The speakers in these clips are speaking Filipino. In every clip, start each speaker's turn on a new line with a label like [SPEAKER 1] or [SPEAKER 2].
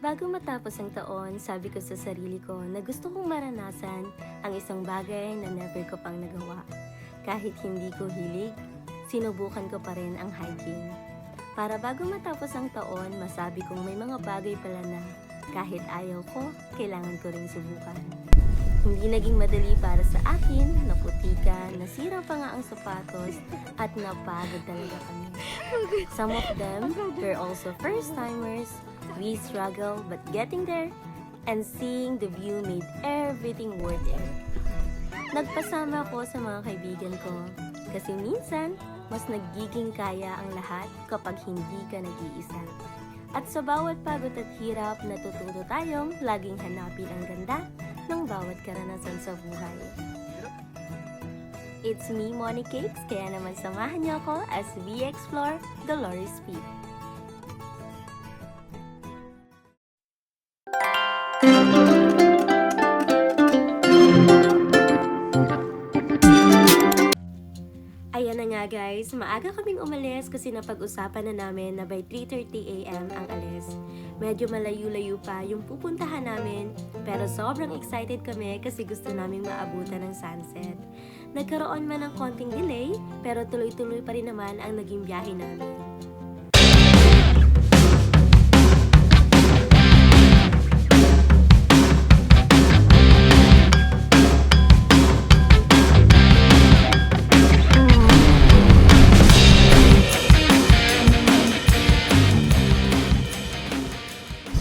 [SPEAKER 1] Bago matapos ang taon, sabi ko sa sarili ko na gusto kong maranasan ang isang bagay na never ko pang nagawa. Kahit hindi ko hilig, sinubukan ko pa rin ang hiking. Para bago matapos ang taon, masabi kong may mga bagay pala na kahit ayaw ko, kailangan ko rin subukan. Hindi naging madali para sa akin, naputikan, nasira pa nga ang sapatos, at napagod talaga kami. Some of them were also first-timers. We struggle, but getting there and seeing the view made everything worth it. Nagpasama ako sa mga kaibigan ko kasi minsan, mas nagiging kaya ang lahat kapag hindi ka nag-iisa. At sa bawat pagod at hirap, natututo tayong laging hanapin ang ganda ng bawat karanasan sa buhay. It's me, Moni Cakes, kaya naman samahan niyo ako as we explore Dolores Peak. Ayan na nga guys, maaga kaming umalis kasi napag-usapan na namin na by 3:30 AM ang alis. Medyo malayo-layo pa yung pupuntahan namin, pero sobrang excited kami kasi gusto naming maabutan ng sunset. Nagkaroon man ng konting delay, pero tuloy-tuloy pa rin naman ang naging biyahe namin.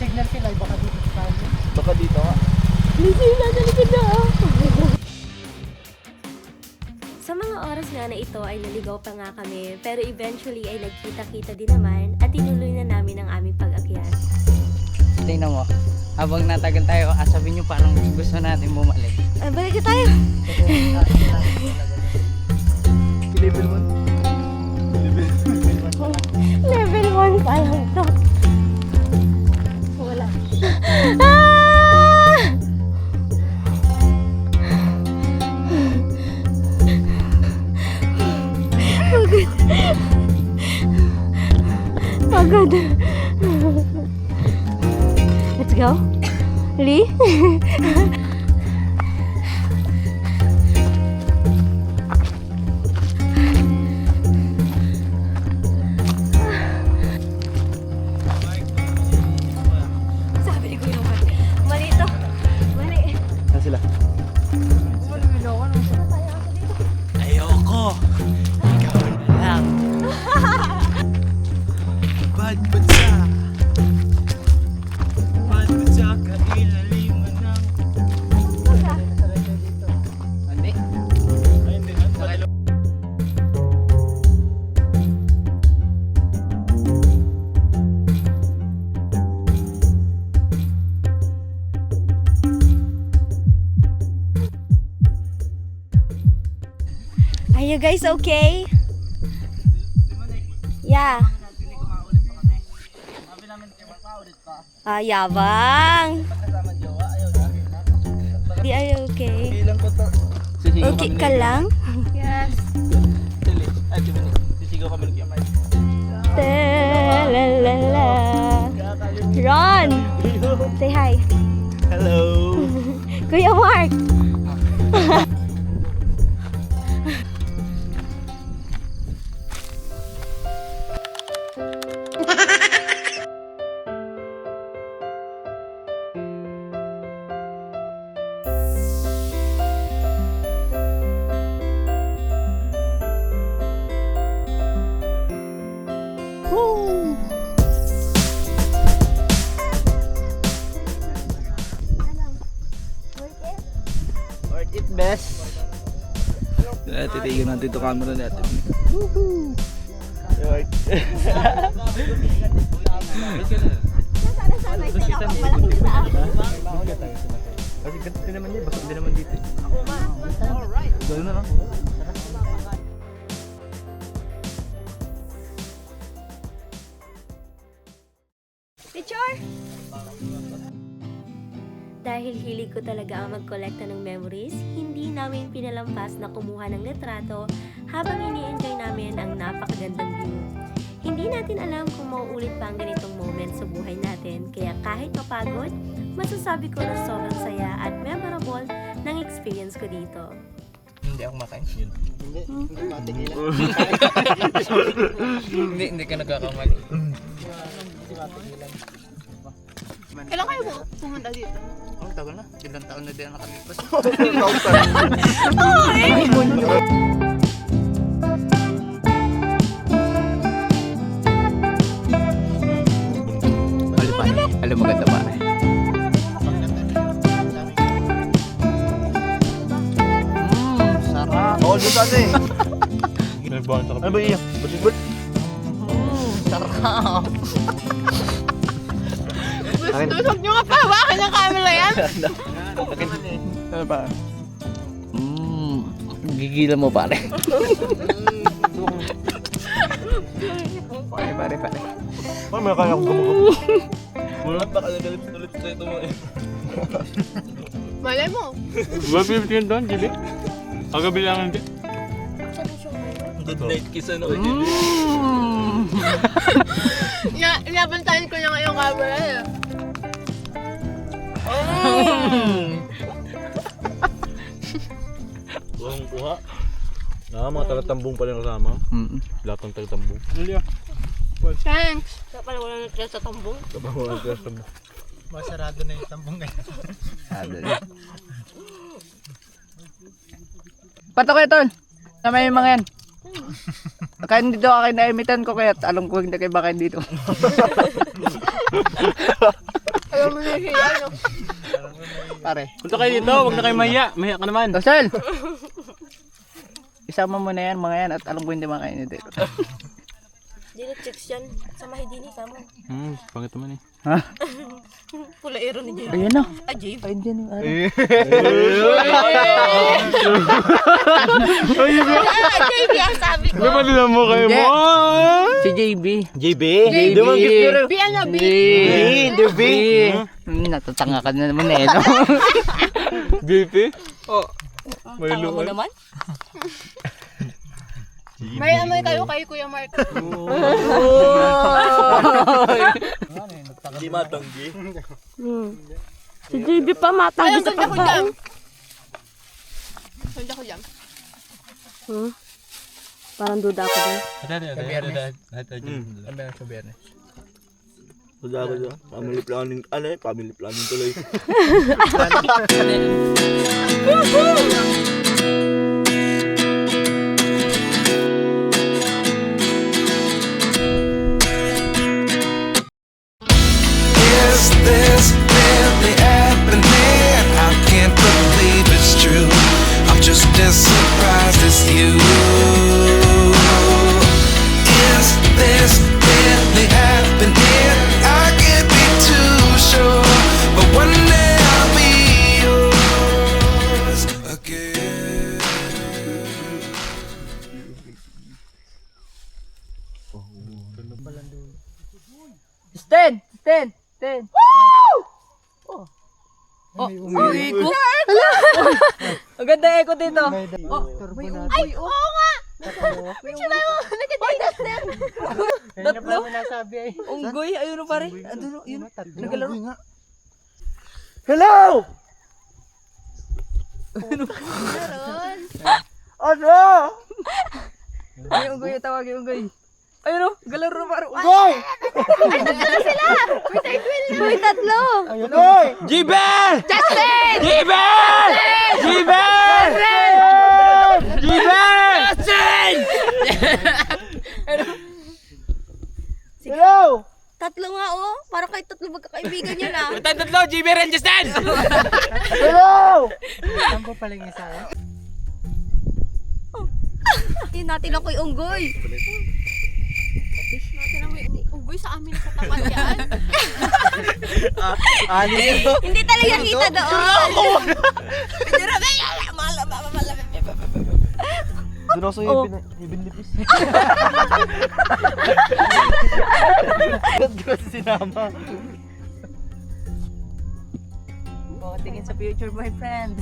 [SPEAKER 2] Signal sila, baka dito tayo.
[SPEAKER 3] Baka dito ka.
[SPEAKER 1] Sa mga oras nga na ito ay naligaw pa nga kami, pero eventually ay nagkita-kita din naman at tinuloy na namin ang aming pag-akyat.
[SPEAKER 3] Tingnan mo. Habang natagal tayo, sabi nyo parang gusto natin bumalik.
[SPEAKER 1] Ay, balik na tayo!
[SPEAKER 3] Level 1.
[SPEAKER 1] Level 1 pa lang to. Wala. Ah! Pagod. Let's go. Lee? Sabi ni Kuya Mark, mali ito. Mali.
[SPEAKER 3] Saan sila? Ayoko! Ikaw na lang! Bad bansa! Bad bansa ka ilaliman ng... Hindi. Ay, hindi.
[SPEAKER 1] Are you guys okay? Yeah. Yabang. Di are you okay?
[SPEAKER 3] Ilang ko to?
[SPEAKER 1] Okay ka lang?
[SPEAKER 2] Yes.
[SPEAKER 3] Sisigaw kami ng kiyamay.
[SPEAKER 1] Ta-la-la-la. Ron! Say hi.
[SPEAKER 3] Hello!
[SPEAKER 1] Kuya Mark! Woo!
[SPEAKER 3] Worth it, best! Titigan natin ito camera natin. Woohoo! Worth it! Kasi ganito din naman niya, basta din naman dito. Alright! Gano'n na lang.
[SPEAKER 1] Picture! Dahil hilig ko talaga ang magkolekta ng memories, hindi namin pinalampas na kumuha ng litrato habang ini-enjoy namin ang napakagandang view. Hindi natin alam kung mauulit pa ang ganitong moment sa buhay natin, kaya kahit mapagod, masasabi ko na sobrang saya at memorable ng experience ko dito.
[SPEAKER 3] Hindi ako makain.
[SPEAKER 2] Hindi matigilan.
[SPEAKER 3] Hindi ka nagkakamali.
[SPEAKER 2] Hindi matigilan.
[SPEAKER 4] Kailan kayo pumunta dito?
[SPEAKER 3] Oh, tagal na. Ilang taon na din ang nakalipas. Alam maganda ba? Sarap.
[SPEAKER 5] Oo, doon sa eh. Ano ba iyan? Ba't?
[SPEAKER 3] Sarap.
[SPEAKER 4] Gusto nyo nga pa, bakit ang camera yan?
[SPEAKER 5] Ano ba?
[SPEAKER 3] Gigilan mo pare. Pare.
[SPEAKER 5] Ano may kaya akong gumagap? Wala pa kalagalit ulit sa ito mo eh.
[SPEAKER 4] Malay mo.
[SPEAKER 6] Ba 15 doon, Jimmy? Kagabi lang hindi.
[SPEAKER 5] Good night kiss ano
[SPEAKER 4] Inabantayan ko na nga yung camera eh.
[SPEAKER 5] Kuhang kuha. Mga tagatambong pa rin kasama. Lahat ng tagatambong.
[SPEAKER 6] Hindi ah.
[SPEAKER 4] Thanks. Kaya pala wala na sa tambong.
[SPEAKER 5] Kapag mga tagatambong.
[SPEAKER 2] Masarado na yung tambong ngayon.
[SPEAKER 3] Pato kayo tol. Tama yung mga yan. Kaya dito ako kayo naimitan ko kaya alam ko hindi kayo bakain dito.
[SPEAKER 4] Alam mo na siya ano.
[SPEAKER 3] Pare.
[SPEAKER 6] Punta kayo dito, huwag na kayo mahiya. Mahiya ka naman.
[SPEAKER 3] Rosel! Isama mo na yan mga yan at alam ko hindi makain dito.
[SPEAKER 1] Dili chicks yan. Sa mahidini ka mo.
[SPEAKER 6] Pangit naman eh.
[SPEAKER 3] Ha?
[SPEAKER 1] Pula ero ni Jay.
[SPEAKER 3] Ayan na.
[SPEAKER 1] Ah, Jay.
[SPEAKER 3] Ayun dyan yung araw.
[SPEAKER 4] JB ang sabi ko.
[SPEAKER 6] Ano ba nila mo kayo mo?
[SPEAKER 3] Si JB.
[SPEAKER 5] JB?
[SPEAKER 3] JB.
[SPEAKER 5] Di mo gift pero.
[SPEAKER 4] B ano B?
[SPEAKER 5] Hindi, B.
[SPEAKER 3] Natatanga ka na naman eh. No?
[SPEAKER 6] BP? Oh. May
[SPEAKER 1] Tama mo
[SPEAKER 6] luwan.
[SPEAKER 1] naman.
[SPEAKER 4] May amoy kayo kay Kuya Mark.
[SPEAKER 5] Hindi matanggi.
[SPEAKER 1] Si JB pa
[SPEAKER 4] Ayun,
[SPEAKER 1] matanggi sa
[SPEAKER 4] sunod ako dyan.
[SPEAKER 1] pagkain.
[SPEAKER 4] Sunod ako dyan.
[SPEAKER 1] Parang duda ako din.
[SPEAKER 3] Ano sa biyernes?
[SPEAKER 5] Wala ko dyan. Family planning. Ano eh? Family planning tuloy.
[SPEAKER 7] Is this really happening? I can't believe it's true. I'm just as surprised as you. Is this really happening? I can't be too sure, but one day I'll be yours again.
[SPEAKER 3] Sten! Oh, iko? Hala! Ang ganda iko dito.
[SPEAKER 2] Turbo natin.
[SPEAKER 4] Ay, oo nga!
[SPEAKER 2] Picture
[SPEAKER 4] mo! Nagkatigas na!
[SPEAKER 2] Ayun na pala nasabi ay.
[SPEAKER 3] Unggoy, ayun o pare. Ano, yun. Nagalaro.
[SPEAKER 5] Hello!
[SPEAKER 4] Meron.
[SPEAKER 5] Ano?
[SPEAKER 3] Ay, unggoy, tawagin unggoy. Ayun o, galaro pare.
[SPEAKER 5] Goy!
[SPEAKER 4] May tatlo!
[SPEAKER 5] Goy!
[SPEAKER 6] Jibel!
[SPEAKER 4] Justin!
[SPEAKER 6] Jibel! Jibel! Jibel!
[SPEAKER 5] Hello!
[SPEAKER 1] Tatlo nga oh. Parang kayo tatlo magkakaibigan yun ah.
[SPEAKER 6] Tatlo, Jibel and Justin!
[SPEAKER 5] Hello!
[SPEAKER 2] Tambo pala yung isa eh.
[SPEAKER 1] Hindi natin ako yung unggoy.
[SPEAKER 4] Natin ang may ugoy sa amin sa tapat yan.
[SPEAKER 5] Ano yun?
[SPEAKER 1] Hindi talaga kita doon.
[SPEAKER 5] Doon ako sa'yo ibinlipis. Ba't ko sinama?
[SPEAKER 3] Oh, tingin sa future boyfriend.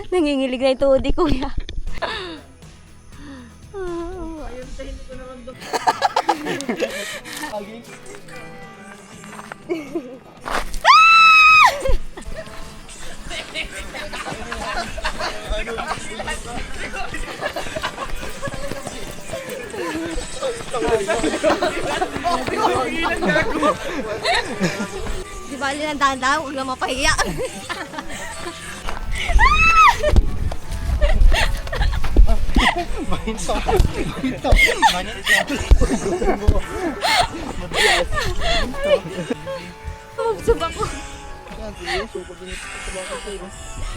[SPEAKER 1] Nangingilig na yung tuhod ni kuya. Di bali ng dahan-dahan, huwag lang mapahiya. Subak ko.